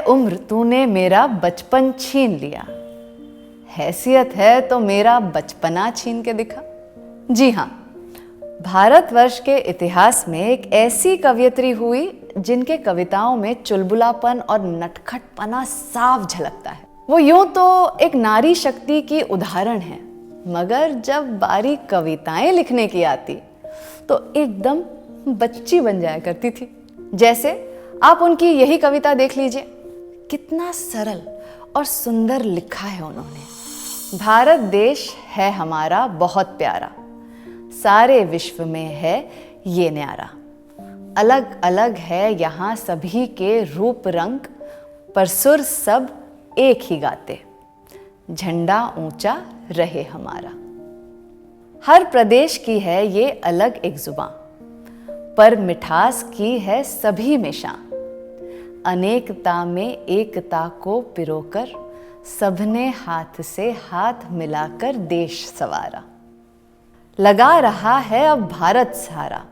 उम्र तूने मेरा बचपन छीन लिया, हैसियत है तो मेरा बचपना छीन के दिखा। जी हाँ, भारतवर्ष के इतिहास में एक ऐसी कवयित्री हुई जिनके कविताओं में चुलबुलापन और नटखटपना साफ झलकता है। वो यूं तो एक नारी शक्ति की उदाहरण है, मगर जब बारी कविताएं लिखने की आती तो एकदम बच्ची बन जाया करती थी। जैसे आप उनकी यही कविता देख लीजिए, कितना सरल और सुंदर लिखा है उन्होंने। भारत देश है हमारा बहुत प्यारा, सारे विश्व में है ये न्यारा। अलग अलग है यहाँ सभी के रूप रंग, पर सुर सब एक ही गाते, झंडा ऊंचा रहे हमारा। हर प्रदेश की है ये अलग एक जुबान, पर मिठास की है सभी में शान। अनेकता में एकता को पिरोकर, सबने हाथ से हाथ मिलाकर देश संवारा। लगा रहा है अब भारत सारा,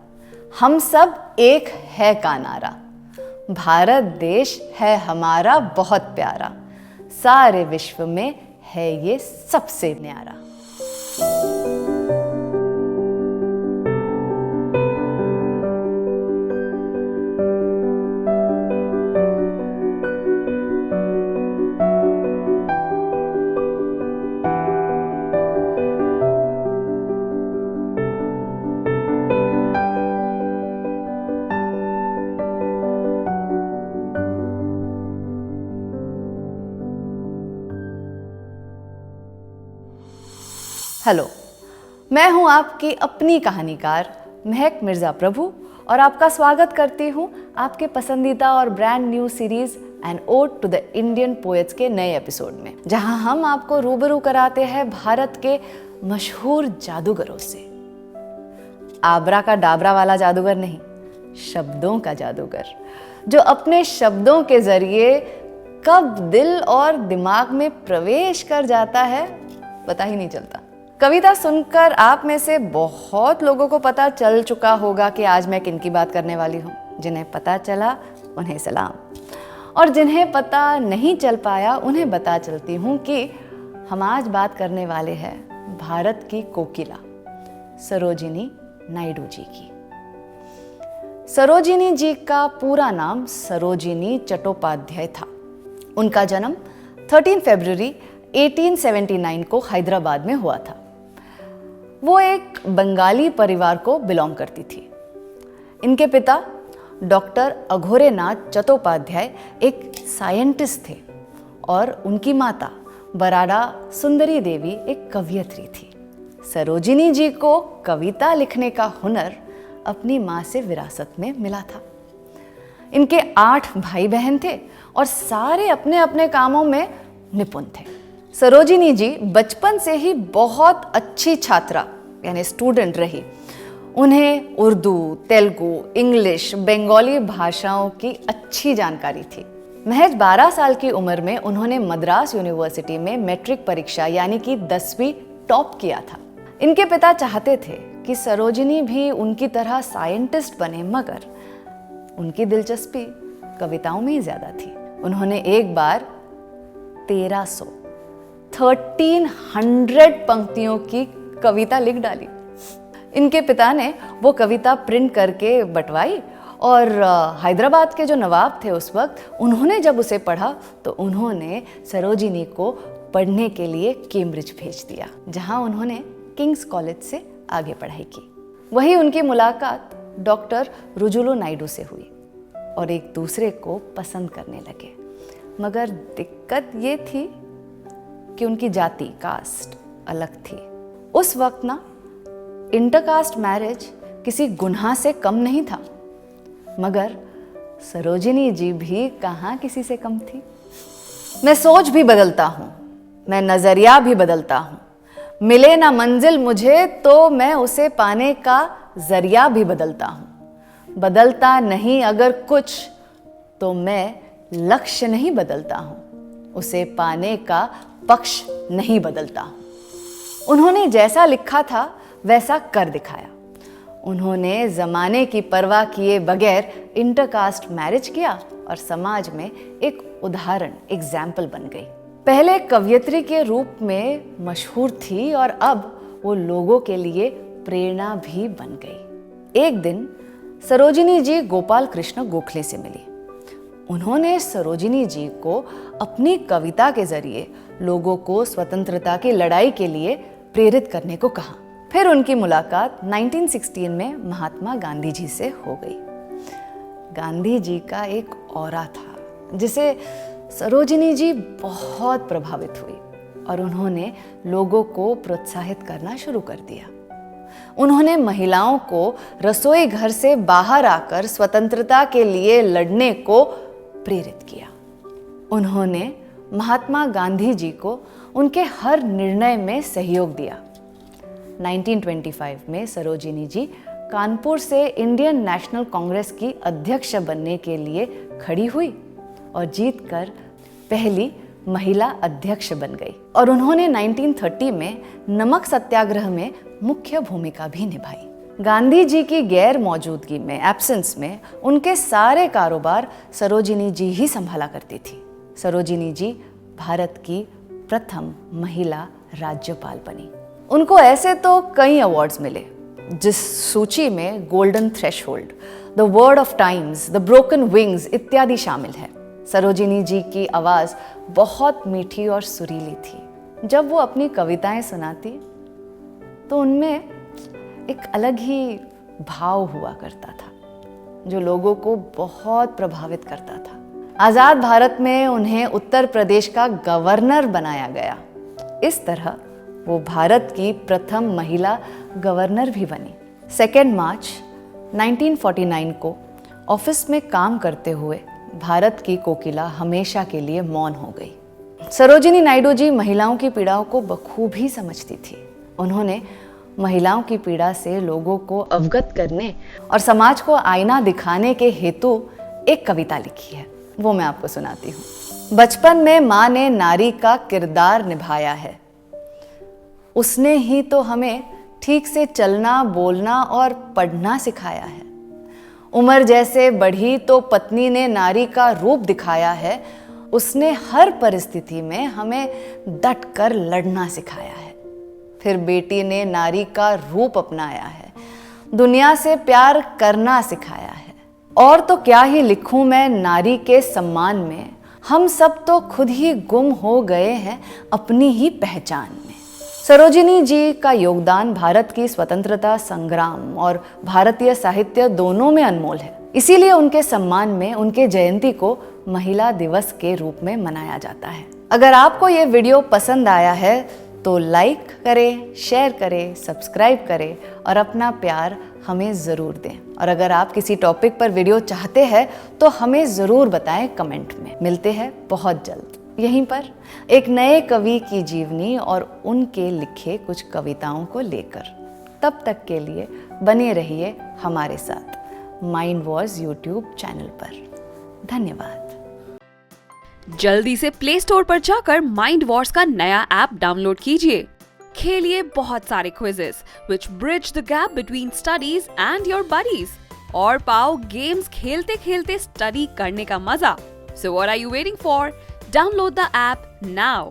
हम सब एक है का नारा। भारत देश है हमारा बहुत प्यारा, सारे विश्व में है ये सबसे न्यारा। हेलो, मैं हूं आपकी अपनी कहानीकार महक मिर्जा प्रभु और आपका स्वागत करती हूं आपके पसंदीदा और brand new series an ode to the Indian poets के नए एपिसोड में, जहां हम आपको रूबरू कराते हैं भारत के मशहूर जादूगरों से। आबरा का डाबरा वाला जादूगर नहीं, शब्दों का जादूगर, जो अपने शब्दों के जरिए कब दिल और दिमाग में प्रवेश कर जाता है पता ही नहीं चलता। कविता सुनकर आप में से बहुत लोगों को पता चल चुका होगा कि आज मैं किन की बात करने वाली हूँ। जिन्हें पता चला उन्हें सलाम, और जिन्हें पता नहीं चल पाया उन्हें बता चलती हूँ कि हम आज बात करने वाले हैं भारत की कोकिला सरोजिनी नायडू जी की। सरोजिनी जी का पूरा नाम सरोजिनी चट्टोपाध्याय था। उनका जन्म 13 फरवरी 1879 को हैदराबाद में हुआ था। वो एक बंगाली परिवार को बिलोंग करती थी। इनके पिता डॉक्टर अघोरेनाथ चट्टोपाध्याय एक साइंटिस्ट थे और उनकी माता बराड़ा सुंदरी देवी एक कवयित्री थी। सरोजिनी जी को कविता लिखने का हुनर अपनी माँ से विरासत में मिला था। इनके 8 भाई बहन थे और सारे अपने अपने कामों में निपुण थे। सरोजिनी जी बचपन से ही बहुत अच्छी छात्रा यानी स्टूडेंट रही। उन्हें उर्दू, तेलुगु, इंग्लिश, बंगाली भाषाओं की अच्छी जानकारी थी। महज 12 साल की उम्र में उन्होंने मद्रास यूनिवर्सिटी में मैट्रिक परीक्षा यानी कि 10वीं टॉप किया था। इनके पिता चाहते थे कि सरोजिनी भी उनकी तरह साइंटिस्ट बने, मगर उनकी दिलचस्पी कविताओं में ही ज्यादा थी। उन्होंने एक बार 1300 पंक्तियों की कविता लिख डाली। इनके पिता ने वो कविता प्रिंट करके बंटवाई और हैदराबाद के जो नवाब थे उस वक्त, उन्होंने जब उसे पढ़ा तो उन्होंने सरोजिनी को पढ़ने के लिए कैम्ब्रिज भेज दिया, जहां उन्होंने किंग्स कॉलेज से आगे पढ़ाई की। वहीं उनकी मुलाकात डॉक्टर रुजुलू नायडू से हुई और एक दूसरे को पसंद करने लगे। मगर दिक्कत ये थी कि उनकी जाति, कास्ट अलग थी। उस वक्त ना इंटरकास्ट मैरिज किसी गुनाह से कम नहीं था, मगर सरोजिनी जी भी कहाँ किसी से कम थी। मैं सोच भी बदलता हूँ, मैं नजरिया भी बदलता हूँ, मिले ना मंजिल मुझे तो मैं उसे पाने का जरिया भी बदलता हूँ। बदलता नहीं अगर कुछ तो मैं लक्ष्य नहीं बदलता हूँ, उसे पाने का पक्ष नहीं बदलता हूँ। उन्होंने जैसा लिखा था वैसा कर दिखाया। उन्होंने जमाने की परवाह किए बगैर इंटरकास्ट मैरिज किया और समाज में एक उदाहरण, एग्जाम्पल बन गई। पहले कवयित्री के रूप में मशहूर थी और अब वो लोगों के लिए प्रेरणा भी बन गई। एक दिन सरोजिनी जी गोपाल कृष्ण गोखले से मिली। उन्होंने सरोजिनी जी को अपनी कविता के जरिए लोगों को स्वतंत्रता की लड़ाई के लिए प्रेरित करने को कहा। फिर उनकी मुलाकात 1916 में महात्मा गांधी जी से हो गई। गांधी जी का एक ऑरा था जिसे सरोजिनी जी बहुत प्रभावित हुई और उन्होंने लोगों को प्रोत्साहित करना शुरू कर दिया। उन्होंने महिलाओं को रसोई घर से बाहर आकर स्वतंत्रता के लिए लड़ने को प्रेरित किया। उन्होंने महात्मा गांधी जी को उनके हर निर्णय में सहयोग दिया। 1925 में सरोजिनी जी कानपुर से इंडियन नेशनल कांग्रेस की अध्यक्ष बनने के लिए खड़ी हुई और जीतकर पहली महिला अध्यक्ष बन गई और उन्होंने 1930 में नमक सत्याग्रह में मुख्य भूमिका भी निभाई। गांधी जी की गैर मौजूदगी में, एब्सेंस में, उनके सारे कारोबार सरोजिनी जी ही संभाला करती थी। सरोजिनी जी भारत की प्रथम महिला राज्यपाल बनी। उनको ऐसे तो कई अवार्ड्स मिले, जिस सूची में golden threshold, the word of times, the broken wings इत्यादि शामिल है। सरोजिनी जी की आवाज़ बहुत मीठी और सुरीली थी। जब वो अपनी कविताएं सुनाती तो उनमें एक अलग ही भाव हुआ करता था जो लोगों को बहुत प्रभावित करता था। आज़ाद भारत में उन्हें उत्तर प्रदेश का गवर्नर बनाया गया। इस तरह वो भारत की प्रथम महिला गवर्नर भी बनी। 2 मार्च 1949 को ऑफिस में काम करते हुए भारत की कोकिला हमेशा के लिए मौन हो गई। सरोजिनी नायडू जी महिलाओं की पीड़ाओं को बखूबी समझती थी। उन्होंने महिलाओं की पीड़ा से लोगों को अवगत करने और समाज को आईना दिखाने के हेतु एक कविता लिखी है, वो मैं आपको सुनाती हूँ। बचपन में माँ ने नारी का किरदार निभाया है, उसने ही तो हमें ठीक से चलना, बोलना और पढ़ना सिखाया है। उम्र जैसे बढ़ी तो पत्नी ने नारी का रूप दिखाया है, उसने हर परिस्थिति में हमें डट कर लड़ना सिखाया है। फिर बेटी ने नारी का रूप अपनाया है, दुनिया से प्यार करना सिखाया है। और तो क्या ही लिखूं मैं नारी के सम्मान में, हम सब तो खुद ही गुम हो गए हैं अपनी ही पहचान में। सरोजिनी जी का योगदान भारत की स्वतंत्रता संग्राम और भारतीय साहित्य दोनों में अनमोल है। इसीलिए उनके सम्मान में उनके जयंती को महिला दिवस के रूप में मनाया जाता है। अगर आपको ये वीडियो पसंद आया है तो लाइक करें, शेयर करें, सब्सक्राइब करें और अपना प्यार हमें ज़रूर दें। और अगर आप किसी टॉपिक पर वीडियो चाहते हैं तो हमें ज़रूर बताएं कमेंट में। मिलते हैं बहुत जल्द यहीं पर एक नए कवि की जीवनी और उनके लिखे कुछ कविताओं को लेकर। तब तक के लिए बने रहिए हमारे साथ माइंड वॉर्स यूट्यूब चैनल पर। धन्यवाद। जल्दी से प्ले स्टोर पर जाकर माइंड वॉर्स का नया ऐप डाउनलोड कीजिए। खेलिए बहुत सारे quizzes which bridge the gap between studies and your buddies और पाओ गेम्स खेलते खेलते स्टडी करने का मजा। So what are you waiting for? Download the app now.